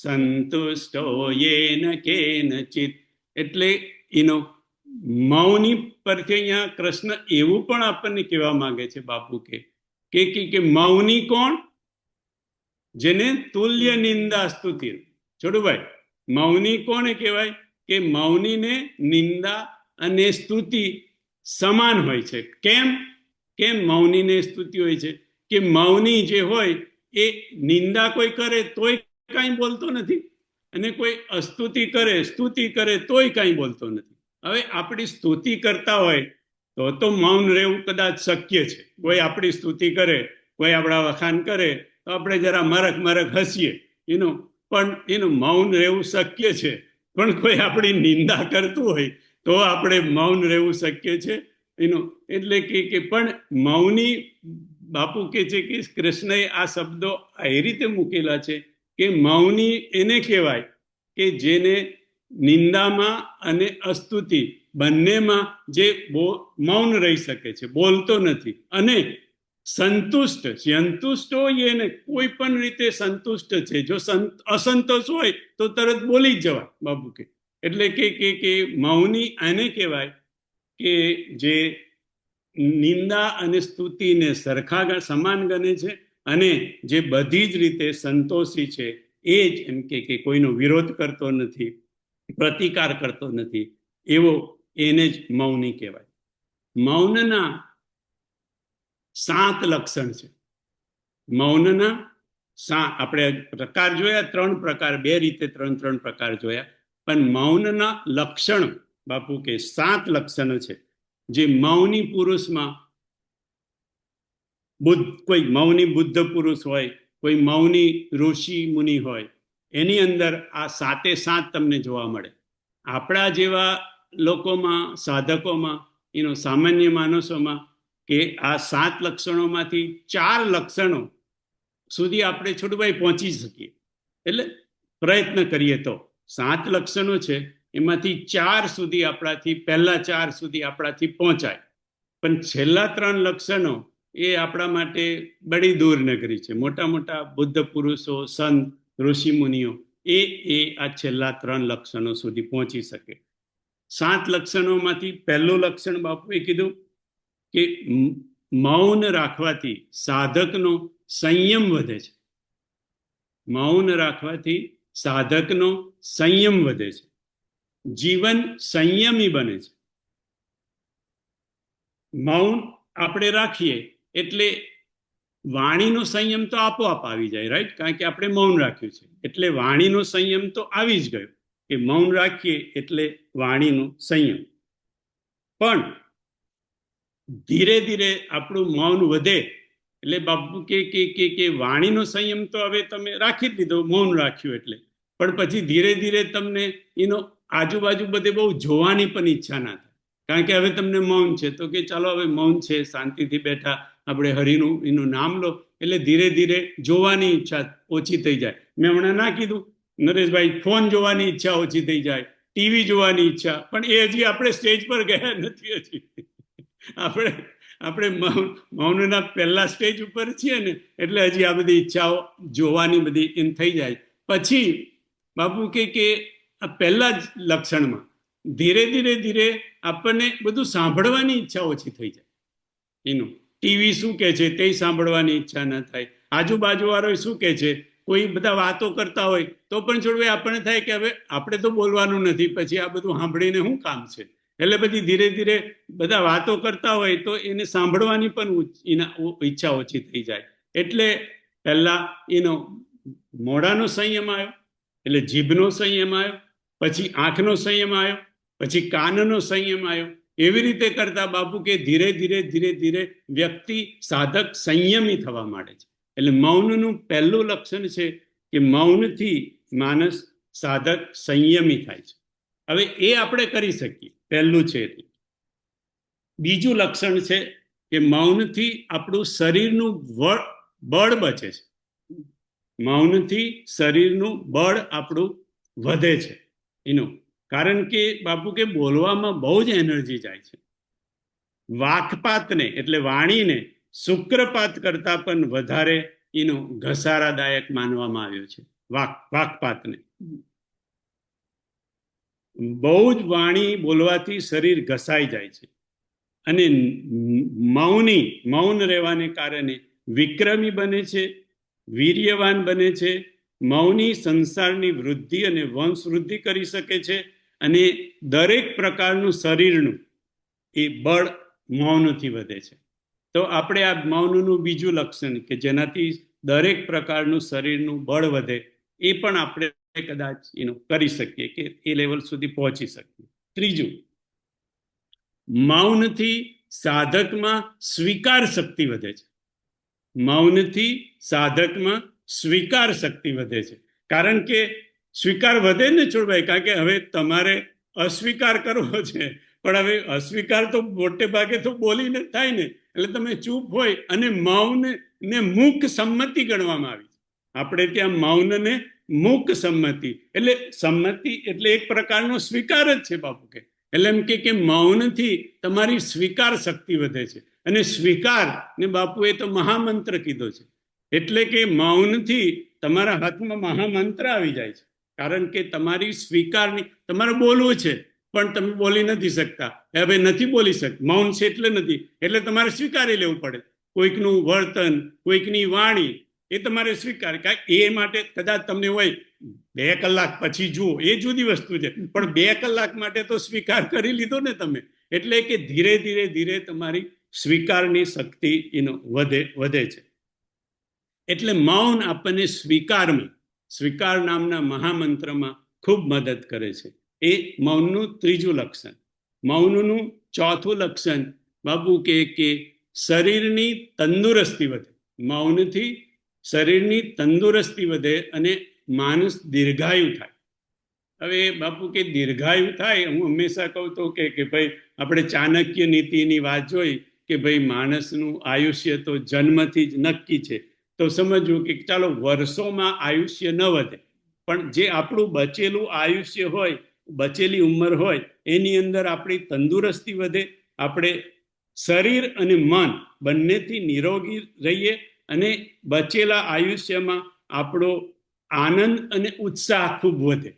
સંતુષ્ટો યેન કેનચિત. એટલે મૌની પરથી અહીંયા કૃષ્ણ એવું પણ આપણને કહેવા માંગે છે બાપુ કે મૌની કોણ? જેને તુલ્ય નિંદા સ્તુતિ. છોડુભાઈ, મૌની કોને કહેવાય? કે મૌનીને નિંદા અને સ્તુતિ સમાન હોય છે. કેમ મૌનીને સ્તુતિ હોય છે? કે મૌની જે હોય એ નિંદા કોઈ કરે તોય કાંઈ બોલતો નથી, અને કોઈ અસ્તુતિ કરે, સ્તુતિ કરે તોય કાંઈ બોલતો નથી. હવે આપણી સ્તુતિ કરતા હોય તો મૌન રહેવું કદાચ શક્ય છે. કોઈ આપણી સ્તુતિ કરે, કોઈ આપણા વખાણ કરે તો આપણે જરા મરક હસીએ, પણ મૌન રહેવું શક્ય છે. પણ કોઈ આપણી નિંદા કરતું હોય તો આપણે મૌન રહેવું શક્ય છે એનો એટલે કે પણ મૌની બાપુ કે છે કે કૃષ્ણએ આ શબ્દો એ રીતે મૂકેલા છે કે મૌની એને કહેવાય કે જેને નિંદામાં અને અસ્તુતિ બંનેમાં જે મૌન રહી શકે છે, બોલતો નથી, અને સંતુષ્ટ. સંતુષ્ટ હોય એને કોઈ પણ રીતે સંતુષ્ટ છે. જો અસંતોષ હોય તો તરત બોલી જ જવાય બાપુ કે. એટલે કે મૌની આને કહેવાય કે જે નિંદા અને સ્તુતિને સરખા સમાન ગણે છે, અને જે બધી જ રીતે સંતોષી છે. એ જ એમ કે કોઈનો વિરોધ કરતો નથી, પ્રતિકાર કરતો નથી, એવો એને જ મૌની કહેવાય. મૌનના 7 લક્ષણ છે. મૌનના આપણે પ્રકાર જોયા, 3 પ્રકાર, 2 રીતે 3 પ્રકાર જોયા. પણ મૌનના લક્ષણ બાપુ કે 7 લક્ષણો છે, જે મૌની પુરુષમાં કોઈ મૌની બુદ્ધ પુરુષ હોય, કોઈ મૌની ઋષિ મુનિ હોય, એની અંદર આ 7 તમને જોવા મળે. આપણા જેવા લોકોમાં, સાધકોમાં, સામાન્ય માણસોમાં કે આ 7 લક્ષણોમાંથી 4 લક્ષણો સુધી આપણે છોટુભાઈ પહોંચી શકીએ. એટલે પ્રયત્ન કરીએ તો 7 લક્ષણો છે, એમાંથી 4 સુધી આપણાથી, પહેલા 4 સુધી આપણાથી પહોંચાય. પણ છેલ્લા 3 લક્ષણો એ આપણા માટે બડી દૂર નગરી છે. મોટા મોટા બુદ્ધ પુરુષો, સંત, ઋષિ મુનિઓ એ આ છેલ્લા 3 લક્ષણો સુધી પહોંચી શકે. 7 લક્ષણોમાંથી પહેલું લક્ષણ બાપુએ કીધું કે મૌન રાખવાથી સાધકનો સંયમ વધે છે. મૌન રાખવાથી સાધકનો સંયમ વધે છે, જીવન સંયમી બને છે. મૌન આપણે રાખીએ એટલે વાણીનો સંયમ તો આપોઆપ આવી જાય, રાઈટ? કારણ કે આપણે મૌન રાખ્યું છે એટલે વાણીનો સંયમ તો આવી જ ગયો, કે મૌન રાખીએ એટલે વાણીનો સંયમ. પણ ધીરે ધીરે આપણું મૌન વધે એટલે બાપુ કે વાણીનો સંયમ તો હવે તમે રાખી જ દીધો, મૌન રાખ્યું એટલે. પણ પછી ધીરે ધીરે તમને એનો આજુબાજુ બધે બહુ જોવાની પણ ઈચ્છા ના થાય, કારણ કે હવે તમને મૌન છે તો કે ચાલો હવે મૌન છે, શાંતિથી બેઠા આપણે હરિનું એનું નામ લો, એટલે ધીરે ધીરે જોવાની ઈચ્છા ઓછી થઈ જાય. મેં હમણાં ના કીધું નરેશભાઈ, ફોન જોવાની ઈચ્છા ઓછી થઈ જાય, ટીવી જોવાની ઈચ્છા, પણ એ હજી આપણે સ્ટેજ પર ગયા નથી. હજી આપણે મૌનના પહેલા સ્ટેજ ઉપર છીએ ને, એટલે હજી આ બધી ઈચ્છાઓ જોવાની બધી એમ થઈ જાય. પછી બાપુ કે આ પહેલા જ લક્ષણમાં ધીરે ધીરે ધીરે આપણને બધું સાંભળવાની ઈચ્છા ઓછી થઈ જાય. એનું ટીવી શું કે છે તે સાંભળવાની ઈચ્છા ન થાય, આજુબાજુ વાળો શું કે છે, કોઈ બધા વાતો કરતા હોય તો પણ છોડવે આપણને થાય કે હવે આપણે તો બોલવાનું નથી, પછી આ બધું સાંભળીને શું કામ છે. એટલે પછી ધીરે ધીરે બધા વાતો કરતા હોય તો એને સાંભળવાની પણ ઈચ્છા ઓછી થઈ જાય. એટલે પહેલા એનો મોઢાનો સંયમ આવ્યો, એટલે જીભનો સંયમ આવ્યો, પછી આંખનો સંયમ આવ્યો, પછી કાનનો સંયમ આવ્યો. એવી રીતે કરતા બાપુ કે ધીરે ધીરે ધીરે ધીરે વ્યક્તિ, સાધક સંયમી થવા માંડે છે. એટલે મૌનનું પહેલું લક્ષણ છે કે મૌનથી માણસ, સાધક સંયમી થાય છે. હવે એ આપણે કરી શકીએ, પહેલું છે. બીજું લક્ષણ છે કે મૌનથી આપણું શરીરનું બળ બચે છે. મૌનથી શરીરનું બળ આપણું વધે છે. એનું કારણ કે બાપુ કે બોલવામાં બહુ જ એનર્જી જાય છે. વાકપાતને એટલે વાણીને શુક્રપાત કરતા પણ વધારે એનો ઘસારાદાયક માનવામાં આવ્યો છે. વાકપાતને બહુ જ વાણી બોલવાથી શરીર ઘસાઈ જાય છે. અને મૌન રહેવાને કારણે વિક્રમી બને છે, વીર્યવાન બને છે. મૌની સંસારની વૃદ્ધિ અને વંશ વૃદ્ધિ કરી શકે છે, અને દરેક પ્રકારનું શરીરનું એ બળ મૌનથી વધે છે. તો આપણે આ મૌનનું બીજું લક્ષણ કે જેનાથી દરેક પ્રકારનું શરીરનું બળ વધે, એ પણ આપણે કદાચ કરી શકીએ કે એ લેવલ સુધી પહોંચી શકીએ. ત્રીજું, મૌનથી સાધકમાં સ્વીકાર શક્તિ વધે છે. મૌનથી સાધકમાં સ્વીકાર શક્તિ વધે છે. કારણ કે સ્વીકાર વધે ને છોડભાઈ, કારણ કે હવે તમારે અસ્વીકાર કરવો છે, પણ હવે અસ્વીકાર તો મોટે ભાગે તો બોલીને થાય ને, એટલે તમે ચૂપ હોય અને મૌન ને મૂક સંમતિ ગણવામાં આવી. આપણે ત્યાં મૌનને મૂક સંમતિ, એટલે સંમતિ એટલે એક પ્રકારનો સ્વીકાર જ છે બાપુ કે. એટલે એમ કે મૌનથી તમારી સ્વીકાર શક્તિ વધે છે, અને સ્વીકાર ને બાપુએ તો મહામંત્ર કીધો છે. એટલે કે મૌનથી તમારા હાથમાં મહામંત્ર આવી જાય છે, કારણ કે તમારી સ્વીકારની, તમારે બોલવું છે પણ તમે બોલી નથી શકતા. હવે નથી બોલી શકતા, મૌન છે એટલે નથી, એટલે તમારે સ્વીકારી લેવું પડે. કોઈકનું વર્તન, કોઈકની વાણી એ તમારે સ્વીકાર, એ માટે કદાચ તમને હોય 2 કલાક પછી જુઓ, એ જુદી વસ્તુ છે, પણ 2 કલાક માટે તો સ્વીકાર કરી લીધો ને તમે. એટલે કે ધીરે ધીરે ધીરે તમારી સ્વીકારની શક્તિ એનો વધે છે. એટલે મૌન આપણને સ્વીકાર નામના મહામંત્રમાં ખૂબ મદદ કરે છે. એ મૌનનું 3જું લક્ષણ. મૌનનું 4થું લક્ષણ બાપુ કે શરીરની તંદુરસ્તી વધે. મૌનથી શરીરની તંદુરસ્તી વધે અને માણસ દીર્ઘાયુ થાય. હવે બાપુ કે દીર્ઘાયુ થાય, હું હંમેશા કહું તો કે ભાઈ આપણે ચાણક્ય નીતિની વાત જોઈ કે ભાઈ માણસનું આયુષ્ય તો જન્મથી જ નક્કી છે, તો સમજવું કે ચાલો વર્ષોમાં આયુષ્ય ન વધે, પણ જે આપણું બચેલું આયુષ્ય હોય, બચેલી ઉંમર હોય, એની અંદર આપણી તંદુરસ્તી વધે, આપણે શરીર અને મન બંનેથી નિરોગી રહીએ, અને બચેલા આયુષ્યમાં આપણો આનંદ અને ઉત્સાહ ખૂબ વધે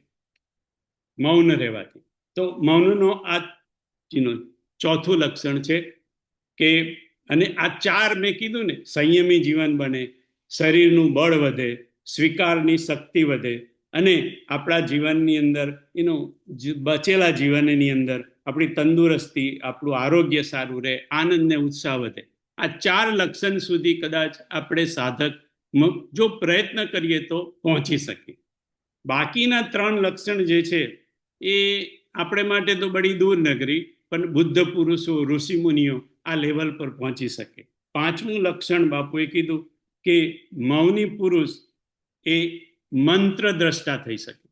મૌન રહેવાથી. તો મૌનનો આ 4થું લક્ષણ છે કે, અને આ 4 મેં કીધું ને, સંયમી જીવન બને, શરીરનું બળ વધે, સ્વીકારની શક્તિ વધે, અને આપણા જીવનની અંદર બચેલા જીવનની અંદર આપણી તંદુરસ્તી, આપણું આરોગ્ય સારું રહે, આનંદ ને ઉત્સાહ વધે. આ 4 લક્ષણ સુધી કદાચ આપણે સાધક જો પ્રયત્ન કરીએ તો પહોંચી શકીએ. બાકીના 3 લક્ષણ જે છે એ આપણે માટે તો બડી દૂર નગરી, પણ બુદ્ધ પુરુષો, ઋષિ મુનિઓ આ લેવલ પર પહોંચી શકે. 5મું લક્ષણ બાપુએ કીધું કે મૌની પુરુષ એ મંત્ર દ્રષ્ટા થઈ શકે.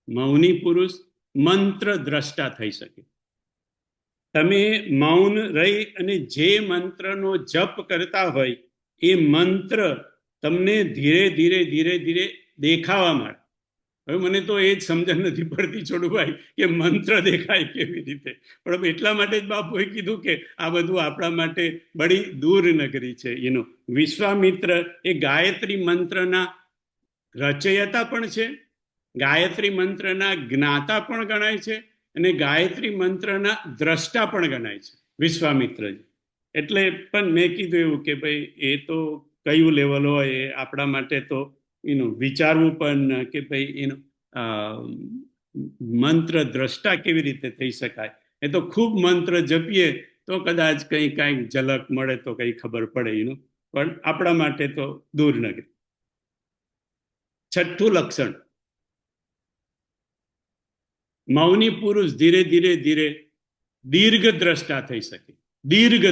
મૌની પુરુષ મંત્ર દ્રષ્ટા થઈ શકે. તમે મૌન રહી અને જે મંત્રનો જપ કરતા હોય એ મંત્ર તમને ધીરે ધીરે ધીરે ધીરે દેખાવા માંડે. હવે મને તો એ જ સમજણ નથી પડતી છોડુભાઈ કે મંત્ર દેખાય કેવી રીતે, પણ એટલા માટે જ બાપુએ કીધું કે આ બધું આપણા માટે બડી દૂર નગરી છે. વિશ્વામિત્ર એ ગાયત્રી મંત્રના રચયતા પણ છે, ગાયત્રી મંત્રના જ્ઞાતા પણ ગણાય છે, અને ગાયત્રી મંત્રના દ્રષ્ટા પણ ગણાય છે વિશ્વામિત્રજી. એટલે પણ મેં કીધું એવું કે ભાઈ એ તો કયું લેવલ હોય એ આપણા માટે તો વિચારવું પણ કે ભાઈ મંત્ર દ્રષ્ટા કેવી રીતે થઈ શકાય. એ તો ખૂબ મંત્ર જપીએ તો કદાચ કંઈક ઝલક મળે તો કંઈ ખબર પડે, પણ આપણા માટે તો દૂર નગરી. 6થું લક્ષણ, મૌની પુરુષ ધીરે ધીરે ધીરે દીર્ઘ દ્રષ્ટા થઈ શકે. દીર્ઘ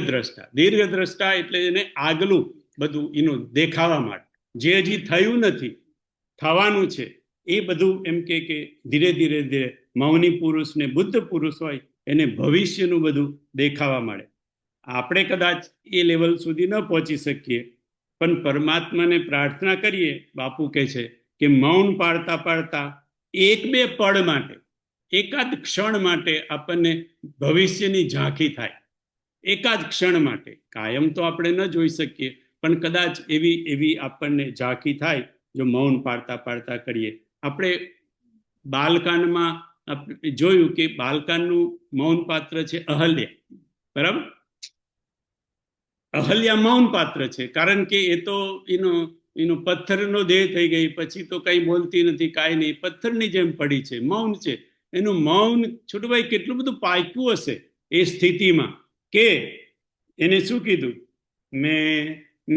દ્રષ્ટા એટલે એને આગલું બધું દેખાવા માટે, જે હજી થયું નથી, થવાનું છે, એ બધું એમ કે ધીરે ધીરે ધીરે મૌની પુરુષ ને બુદ્ધ પુરુષ હોય એને ભવિષ્યનું બધું દેખાવા મળે. આપણે કદાચ એ લેવલ સુધી ન પહોંચી શકીએ, પણ પરમાત્માને પ્રાર્થના કરીએ. બાપુ કહે છે કે મૌન પાડતા પાડતા 1-2 પળ માટે, એકાદ ક્ષણ માટે આપણને ભવિષ્યની ઝાંખી થાય. એકાદ ક્ષણ માટે, કાયમ તો આપણે ન જોઈ શકીએ, પણ કદાચ એવી આપણને ઝાંખી થાય જો મૌન પાડતા પાડતા કરીએ. આપણે બાલકાંડમાં જોયું કે બાલકાંડનું મૌન પાત્ર છે અહલ્યા, બરાબર? અહલ્યા મૌન પાત્ર છે, કારણ કે એ તો એનો પથ્થરનો દેહ થઈ ગઈ, પછી તો કઈ બોલતી નથી, કાંઈ નહીં, પથ્થરની જેમ પડી છે, મૌન છે. એનું મૌન છોટુભાઈ કેટલું બધું પાક્યું હશે એ સ્થિતિમાં, કે એને શું કીધું? મેં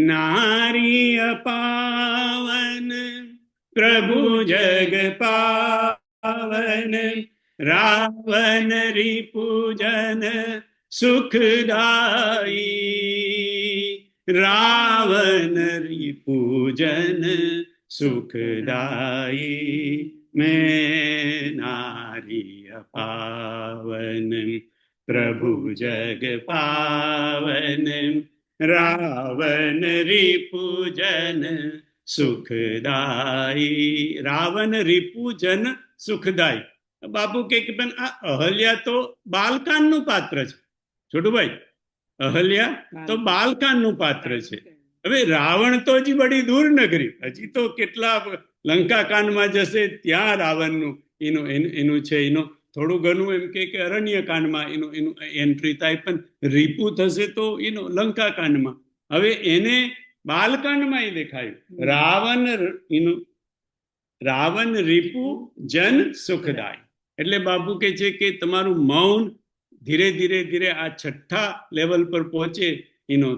નારી પાવન પ્રભુ જગ પાવન રાવણ રિપુજન સુખદાયી, રાવણ રિપુજન સુખદાયી, મેં નારી પાવન. પ્રભુ જગ પાવન, રાવણ રિપુજન સુખદાયી. રાવણ રિપુજન સુખદાયી. બાપુ કે બેન આ અહલ્યા તો બાલકાંડનું પાત્ર છે. છોટુભાઈ, અહલ્યા તો બાલકાંડનું પાત્ર છે. હવે રાવણ તો હજી બડી દૂર નગરી, હજી તો કેટલા લંકા કાંડમાં જશે ત્યાં રાવણનું એનું છે. એનું થોડું ઘણું એમ કે અરણ્ય કાંડમાં એનું એન્ટ્રી થાય, પણ રીપુ થશે તો લંકા કાંડમાં. હવે એને બાલકાંડમાં એ દેખાયું રાવણ રીપુ જન સુખદાય. એટલે બાપુ કે છે કે તમારું મૌન ધીરે ધીરે ધીરે આ છઠ્ઠા લેવલ પર પહોંચે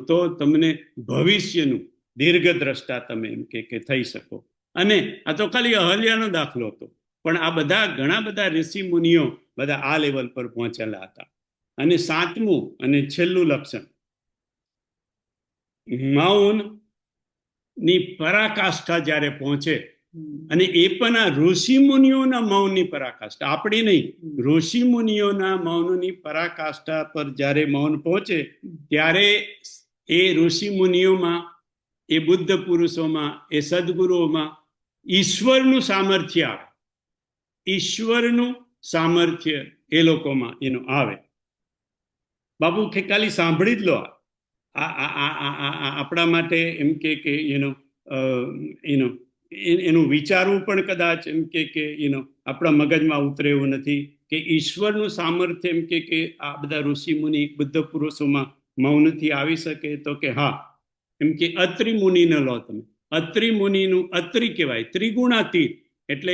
તો તમને ભવિષ્યનું દીર્ઘદ્રષ્ટા તમે એમ કે થઈ શકો. અને આ તો ખાલી અહલ્યાનો દાખલો હતો, પણ આ બધા ઘણા બધા ઋષિ મુનિઓ બધા આ લેવલ પર પહોંચેલા હતા. અને સાતમું અને છેલ્લું લક્ષણ, મૌન ની પરાકાષ્ઠા જ્યારે પહોંચે, અને એ પણ આ ઋષિ મુનિઓના મૌનની પરાકાષ્ઠા, આપણી નહીં, ઋષિ મુનિઓના મૌનની પરાકાષ્ઠા પર જ્યારે મૌન પહોંચે ત્યારે એ ઋષિ મુનિઓમાં, એ બુદ્ધ પુરુષોમાં, એ સદગુરુઓમાં ઈશ્વરનું સામર્થ્ય આવે. ઈશ્વરનું સામર્થ્ય એ લોકોમાં આવે. બાબુ ખાલી સાંભળી જ લો. આપણા માટે એમ કે એનું વિચારવું પણ કદાચ એમ કે આપણા મગજમાં ઉતરે એવું નથી કે ઈશ્વરનું સામર્થ્ય એમ કે આ બધા ઋષિ મુનિ બુદ્ધ પુરુષોમાં મૌનથી આવી શકે. તો કે હા, એમ કે અત્રિ મુનિને લો તમે. અત્રિ મુનિનું અત્રિ કહેવાય, ત્રિગુણાતીત. એટલે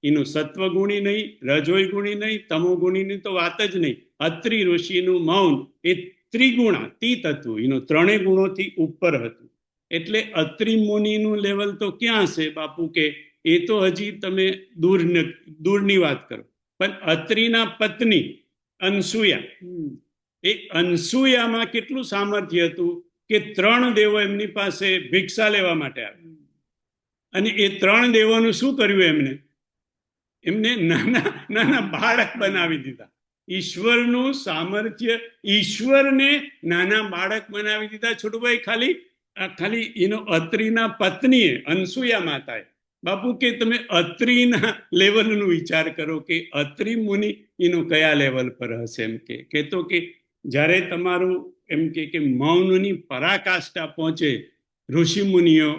એનું સત્વગુણી નહીં, રજોય ગુણી નહીં, તમોગુણીની તો વાત જ નહીં. અત્રિ ઋષિનું મૌન એ ત્રિગુણાતીત હતું, ત્રણેય ગુણોથી ઉપર હતું. એટલે અત્રિ મુનિનું લેવલ તો ક્યાં છે બાપુ કે એ તો હજી તમે દૂરની વાત કરો. પણ અત્રિના પત્ની અનસુયા, એ અનસુયામાં કેટલું સામર્થ્ય હતું કે 3 દેવો એમની પાસે ભિક્ષા લેવા માટે આવ્યા. અને એ 3 દેવોનું શું કર્યું? એમને નાના બાળક બનાવી દીધા. ઈશ્વરનું સામર્થ્ય, ઈશ્વરને નાના બાળક બનાવી દીધા. છોટુભાઈ, ખાલી અત્રિના પત્નીએ, અનસુયા માતાએ. બાપુ કે તમે અત્રિના લેવલનું વિચાર કરો કે અત્રિ મુનિ કયા લેવલ પર હશે. એમ કે તો કે જ્યારે તમારું એમ કે મૌનની પરાકાષ્ઠા પહોંચે ઋષિ મુનિઓ,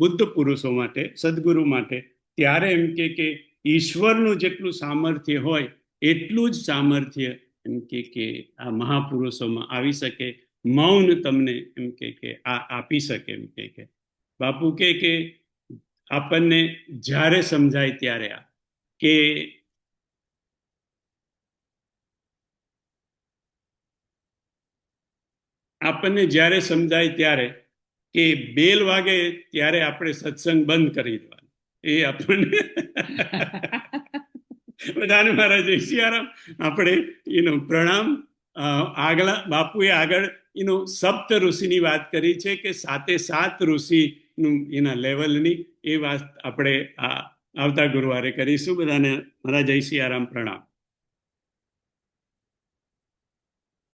બુદ્ધ પુરુષો માટે, સદગુરુ માટે, ત્યારે એમ કે ઈશ્વરનું જેટલું સામર્થ્ય હોય એટલું જ સામર્થ્ય એમ કે આ મહાપુરુષોમાં આવી શકે. મૌન તમને એમ કે આ આપી શકે. એમ કે બાપુ કે આપણને જ્યારે સમજાય ત્યારે કે આપણને જ્યારે સમજાય ત્યારે કે બેલ વાગે ત્યારે આપણે સત્સંગ બંધ કરી દેવાનું. એ આપણને બધાને મારા જય સિયારામ. આપણે પ્રણામ. આગલા બાપુએ આગળ સપ્ત ઋષિની વાત કરી છે કે 7 ઋષિનું એના લેવલની એ વાત આપણે આવતા ગુરુવારે કરીશું. બધાને મારા જય સિયારામ, પ્રણામ.